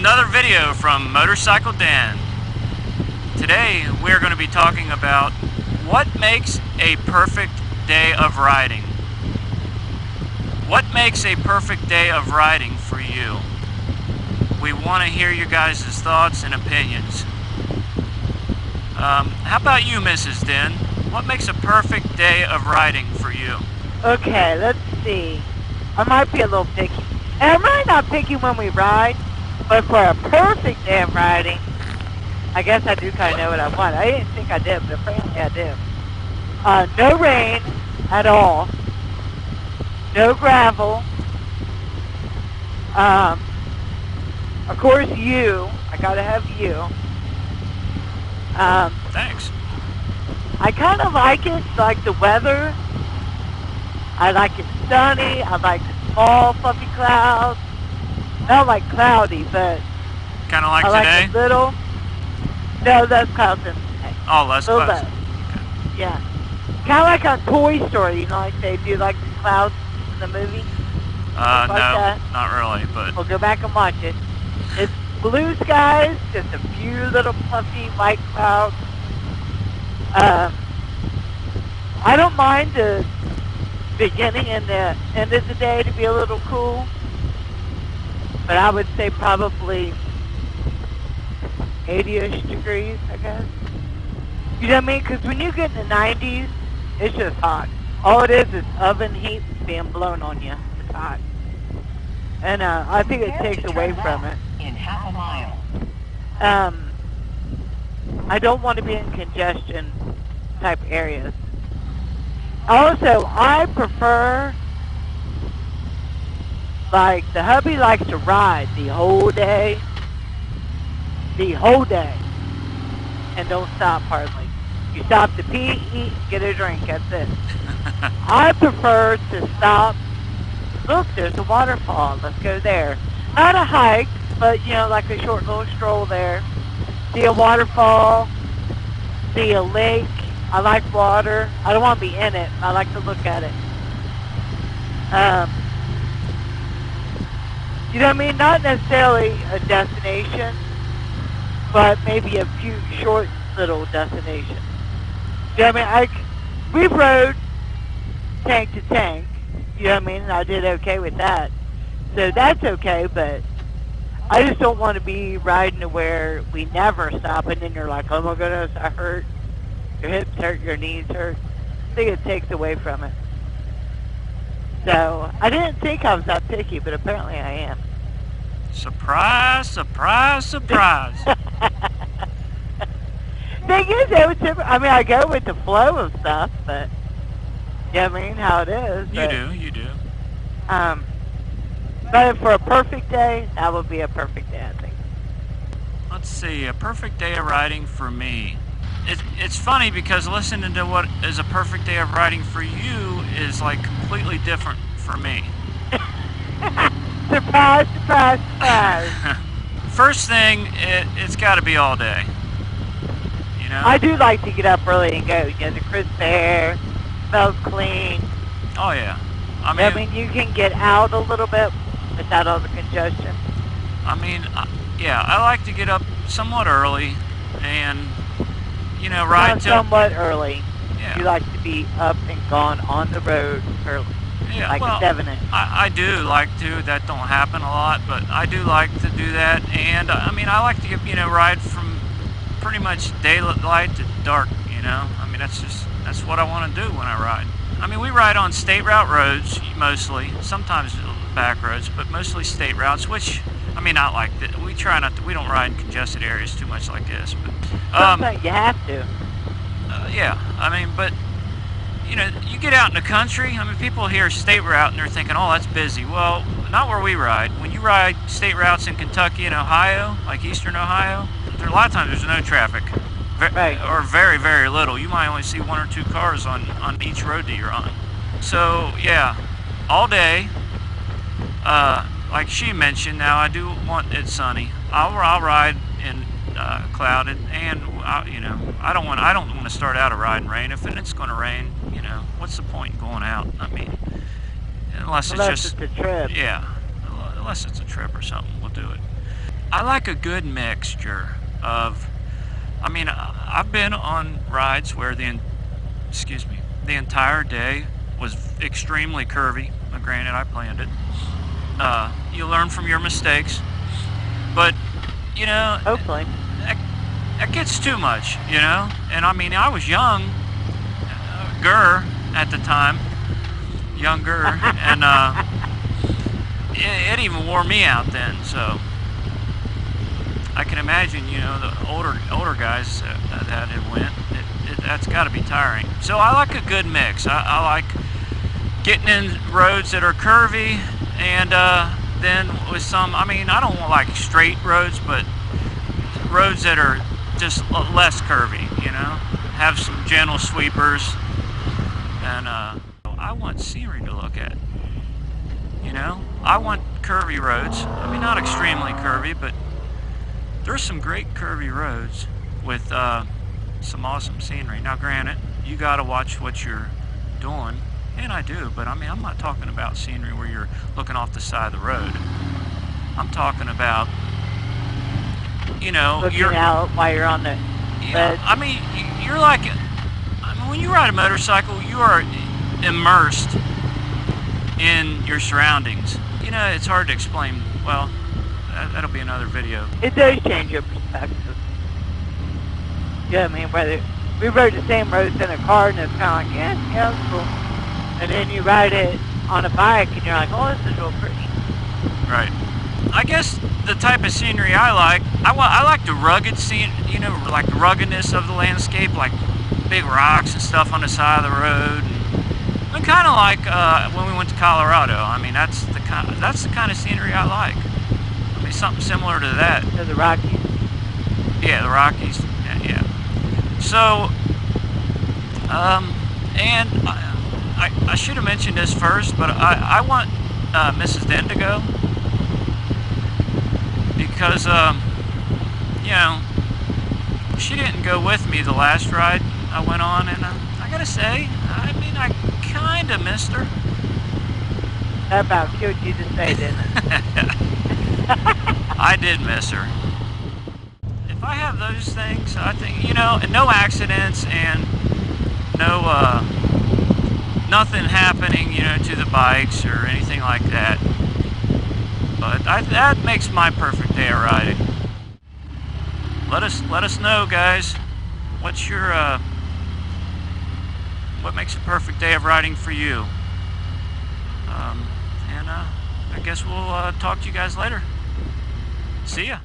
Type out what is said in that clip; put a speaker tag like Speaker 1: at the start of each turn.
Speaker 1: another video from MotorcycleDen. Today we're going to be talking about what makes a perfect day of riding. What makes a perfect day of riding for you? We want to hear your guys' thoughts and opinions. How about you, Mrs. Den? What makes a perfect day of riding for you?
Speaker 2: Okay, let's see. I might be a little picky. And I'm really not picky when we ride, but for a perfect day of riding, I guess I do kind of know what I want. I didn't think I did, but apparently I do. No rain at all. No gravel. Of course, you. I gotta have you.
Speaker 1: Thanks.
Speaker 2: I kind of like it, like the weather. I like it sunny. I like small, fluffy clouds. Not like cloudy, but
Speaker 1: kind of like
Speaker 2: I
Speaker 1: today?
Speaker 2: like a little. No, that's clouds in today.
Speaker 1: Oh, less clouds.
Speaker 2: Less. Yeah. Kind of like on Toy Story, you know, like they do like the clouds in the movie.
Speaker 1: No,
Speaker 2: that.
Speaker 1: not really, but...
Speaker 2: We'll go back and watch it. It's blue skies, just a few little fluffy white clouds. I don't mind the beginning and the end of the day to be a little cool, but I would say probably 80-ish degrees, I guess. You know what I mean? Because when you get in the 90s, it's just hot. All it is oven heat being blown on you. It's hot. And I think it takes away from it.
Speaker 3: In half a mile.
Speaker 2: I don't want to be in congestion type areas. Also, I prefer, like, the hubby likes to ride the whole day. The whole day. And don't stop hardly. You stop to pee, eat, get a drink, that's it. I prefer to stop. Look, there's a waterfall. Let's go there. Not a hike, but, you know, like a short little stroll there. See a waterfall. See a lake. I like water. I don't want to be in it. I like to look at it. You know what I mean? Not necessarily a destination, but maybe a few short little destinations. You know what I mean? We rode tank to tank. You know what I mean? And I did okay with that. So that's okay, but I just don't want to be riding to where we never stop and then you're like, oh my goodness, I hurt. Your hips hurt, your knees hurt. I think it takes away from it. So I didn't think I was that picky, but apparently I am.
Speaker 1: Surprise, surprise, surprise.
Speaker 2: Thing is, I mean, I go with the flow of stuff, but you know what I mean, how it is.
Speaker 1: You do.
Speaker 2: But for a perfect day, that would be a perfect day, I think.
Speaker 1: Let's see, a perfect day of riding for me. It's funny because listening to what is a perfect day of riding for you is like completely different for me.
Speaker 2: Surprise, surprise, surprise.
Speaker 1: First thing, it's got to be all day. You know?
Speaker 2: I do like to get up early and go. You know, the crisp air, smells clean.
Speaker 1: Oh yeah. I
Speaker 2: mean, you can get out a little bit without all the congestion.
Speaker 1: I mean, yeah, I like to get up somewhat early and, you know, ride
Speaker 2: Not somewhat early.
Speaker 1: Yeah.
Speaker 2: You like to be up and gone on the road early.
Speaker 1: Yeah,
Speaker 2: like
Speaker 1: well,
Speaker 2: 7-ish.
Speaker 1: I do like to. That don't happen a lot, but I do like to do that. And, I mean, I like to get, you know, ride from pretty much daylight to dark, you know. I mean, that's what I want to do when I ride. I mean, we ride on state route roads, mostly. Sometimes back roads, but mostly state routes, which, I mean, not like that. We try not to, we don't ride in congested areas too much like this. But
Speaker 2: sometimes you have to.
Speaker 1: Yeah, I mean, but, you know, you get out in the country, I mean, people hear state route and they're thinking, oh, that's busy. Well, not where we ride. When you ride state routes in Kentucky and Ohio, like eastern Ohio, a lot of times there's no traffic.
Speaker 2: Right.
Speaker 1: Or very, very little. You might only see 1 or 2 cars on each road that you're on. So, yeah, all day. Like she mentioned, now I do want it sunny. I'll ride in clouded, and you know, I don't want to start out a ride in rain. If it's going to rain, you know, what's the point in going out? I mean, unless it's just
Speaker 2: a trip.
Speaker 1: Yeah, unless it's a trip or something, we'll do it. I like a good mixture of, I mean, I've been on rides where the entire day was extremely curvy. Now, granted, I planned it. You learn from your mistakes, but you know,
Speaker 2: Hopefully.
Speaker 1: it gets too much, you know. And I mean, I was younger at the time, and it even wore me out then. So I can imagine, you know, the older guys that it went. That's got to be tiring. So I like a good mix. I like getting in roads that are curvy, and then with some, I mean, I don't like straight roads, but roads that are just less curvy, you know, have some gentle sweepers, and I want scenery to look at, you know. I want curvy roads. I mean, not extremely curvy, but there's some great curvy roads with some awesome scenery. Now granted, you got to watch what you're doing, and I do, but I mean, I'm not talking about scenery where you're looking off the side of the road. I'm talking about, you know,
Speaker 2: Looking out while you're on the bed.
Speaker 1: I mean, you're like, I mean, when you ride a motorcycle, you are immersed in your surroundings. You know, it's hard to explain. Well, that'll be another video.
Speaker 2: It does change your perspective. Yeah, I mean, whether we rode the same roads in a car, and it's kind of like, yeah, that's cool. And then you ride it on a bike, and you're like, oh, this is real pretty.
Speaker 1: Right. I guess the type of scenery I like the rugged scene, you know, like the ruggedness of the landscape, like big rocks and stuff on the side of the road. And kind of like when we went to Colorado. I mean, that's the kind of scenery I like. I mean, something similar to that.
Speaker 2: To the Rockies.
Speaker 1: Yeah, the Rockies. Yeah. So, and I should have mentioned this first, but I want Mrs. Den to go. Because, you know, she didn't go with me the last ride I went on, and I gotta say, I mean, I kinda missed her.
Speaker 2: That about killed you to say, didn't it?
Speaker 1: I did miss her. If I have those things, I think, you know, and no accidents and no, nothing happening, you know, to the bikes or anything like that. But that makes my perfect day of riding. Let us know, guys. What's your what makes a perfect day of riding for you? And I guess we'll talk to you guys later. See ya.